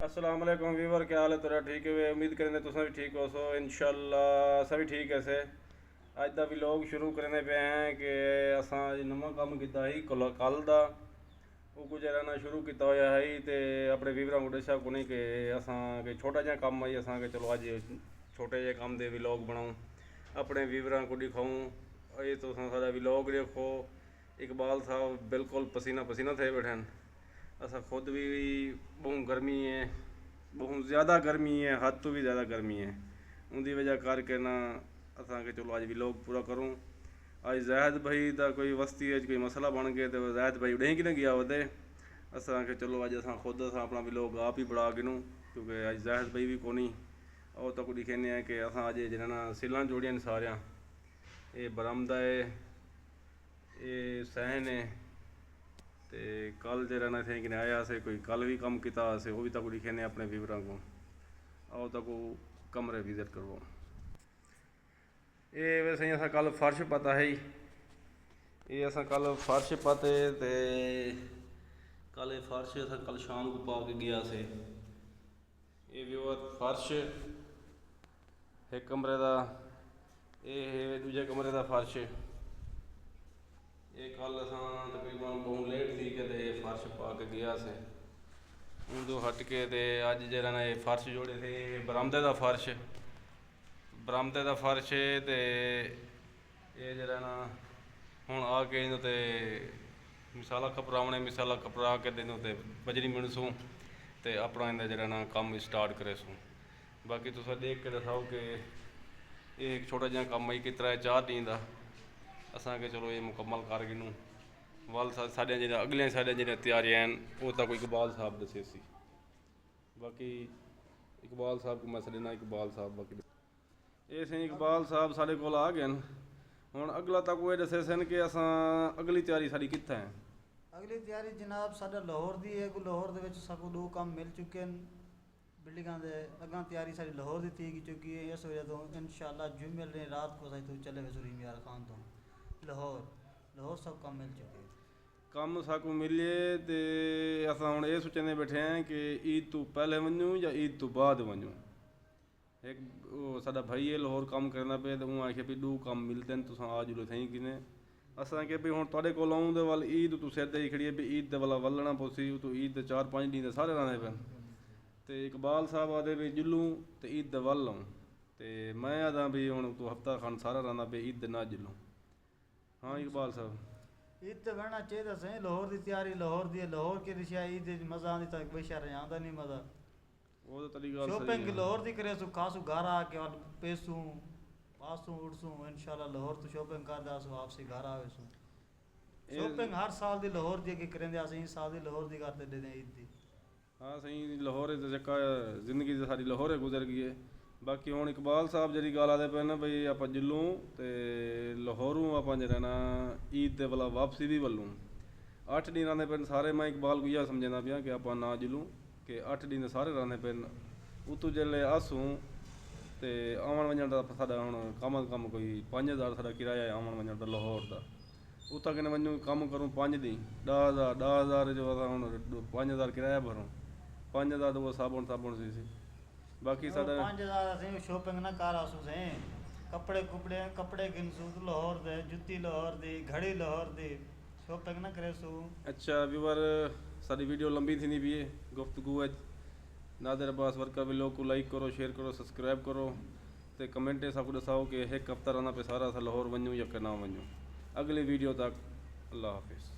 अस्सलाम वालेकुम वीवर, क्या हाल है तेरा? ठीक है? उम्मीद करें तुम भी ठीक हो। सो इंशाल्लाह सभी ठीक है। से अज का भी लोग शुरू करने पे हैं कि असा नवा काम किया ही कल का वो कुछ रहना शुरू किया होया है तो अपने वीवरां को दसा को नहीं कि असा कि छोटा जहा काम आई असा कि चलो अज छोटे जे काम के व्लॉग बनाऊँ, अपने वीवरां को दिखाऊँ। ये तो सारा व्लॉग देखो। इकबाल साहब बिल्कुल पसीना पसीना थे बैठे। असा खुद भी बहुत गर्मी है, बहुत ज़्यादा गर्मी है, हद तो भी ज़्यादा गर्मी है। उनकी वजह करके ना असा के चलो अज भी लोग पूरा करूँ। अज जैद भाई का कोई वस्ती कोई मसला बन गया तो जैद भाई उड़े कि नहीं गया वधे असा के चलो अज असा खुद असा अपना भी लोग आप ही बड़ा गिनूँ, क्योंकि अज जैद भाई भी कोनी और तो कुछ दिखेने कि असा अज जिन्हें सिलां जोड़ियां सारिया। ये बरामदा है, ये सहन है, तो कल जरा ना थे कि आया से कोई कल भी कम किया से वो भी तक लिखे ने अपने व्यूवरां को आओ तक कमरे विजिट करवाओ। ये वैसे असा कल फर्श पता है ही, ये असा कल फर्श पाते ते कल ये फर्श असा कल शाम को पा के गया से। ये व्यूवर फर्श एक कमरे का, ये दूजे कमरे का फर्श। ये कल असा तकरीबन बहुत लेट थी कि फर्श पा के गया से। उदों हट के ते अज जरा ना ये फर्श जोड़े थे बरामदे का फर्श, बरामदे का फर्श है तो ये जरा ना हूँ आके इन ते मिसाला खपरावने, मिसाला खपरा के दिन ते बजरी मिनसूँ तो अपना इंदा जरा ना काम स्टार्ट करे सूँ। बाकी तुस देख के दसाओ कि ये एक छोटा जहा काम आई कितना है 4 दिन का असा के चलो ये मुकम्मल कर गिनूँ। वाल साढ़े जो अगलियां साढ़े जो तैयारियां हैं वो तो कोई इकबाल साहब दसे सी। बाकी इकबाल साहब को मैं सदना इकबाल साहब बाकी ये सी इकबाल साहब साढ़े को आ गए हूँ। अगला तक वो दसे सन कि असा अगली तैयारी साड़ी कित्थे है। अगली तैयारी जनाब साडा लाहौर दी है। लाहौर दे विच साकू 2 काम मिल चुके हैं बिल्डिंगां दे। अगां तैयारी साडी लाहौर दी थी चुकी है। इस वजह तो इंशाल्लाह जुम्मे ने रात को सही तो चले वे सुरीम यार खान तो लाहौर सब काम मिल चुके हैं। काम साकू मिले तो असा हूँ ये सोचने बैठे हैं कि ईद तो पहले वनूँ या ईद तो बाद वनूँ। एक साडा भाई है लाहौर काम करना पे तो आखे भी 2 काम मिलते हैं तुम आ जुलो थी कि असा कि भी हूँ थोड़े को आऊँ तो वाल ईद तू सिर ही खड़ी है भी ईद के वाला वलना पोसी तो ईद 4-5 दिन सारे रहने पैन। तो इकबाल साहब आदे भी जुलूँ तो ईद के वल आऊँ तो मैं आदा भी हूँ तू हफ्ता खान सारा रहना पे ईद ना जुलूँ। हाँ इकबाल साहब ईद तो बनना चाहिए सही। लाहौर की तैयारी लाहौर दी है। लाहौर की दिशा ईद मज़ा आती तक कोई शहर आता नहीं मज़ा। वो तो तेरी गल सही शॉपिंग है। लाहौर दी करे सु खासू घर आके और पेसूँ पासूँ उड़सूँ इंशाल्लाह लाहौर तो शॉपिंग कर दासू वापसी घर आवे सू। शॉपिंग हर साल दी लाहौर दी की करेंदे असीं इस साल दी लाहौर दी करते दे ईद दी। हाँ सही लाहौर तो चक्का जिंदगी तो सारी लाहौर गुजर गई है। बाकी हूँ इकबाल साहब जी गल आते पे ना बई आप जुलूँ तो लाहौरों आप जरा ना ईद के वाला वापसी भी वलूँ 8 दिन आने पे सारे। मैं इकबाल को यह समझना पाया कि आप ना जुलूँ कि 8 दिन सारे रहने पे उतों जल्ले आसूँ तो आवन वजन का साढ़ा हूँ कम अज कम कोई 5000 साढ़ा किराया है आवन वजन का लाहौर का। उतना कने वनूँ कम करूँ 5 दिन 10,000 जो हूँ 5000 किराया भरूँ 5000 तो वो साबुन सी। बाकी साढ़ा 5000 असीं शॉपिंग ना कर आसूँ से कपड़े गिनसूँ तो लाहौर दे जुत्ती लाहौर दी घड़ी लाहौर दी शॉपिंग ना करे सू। अच्छा व्यूवर सारी वीडियो लंबी थी नहीं भी है गुफ्तगू है। नादिर अब्बास वर्का व्लॉग को लाइक करो, शेयर करो, सब्सक्राइब करो तो कमेंट सब दसाओ कि एक हफ्ता रहना पे सारा सा लाहौर वनूँ या कि ना वनूँ। अगली वीडियो तक अल्लाह हाफिज़।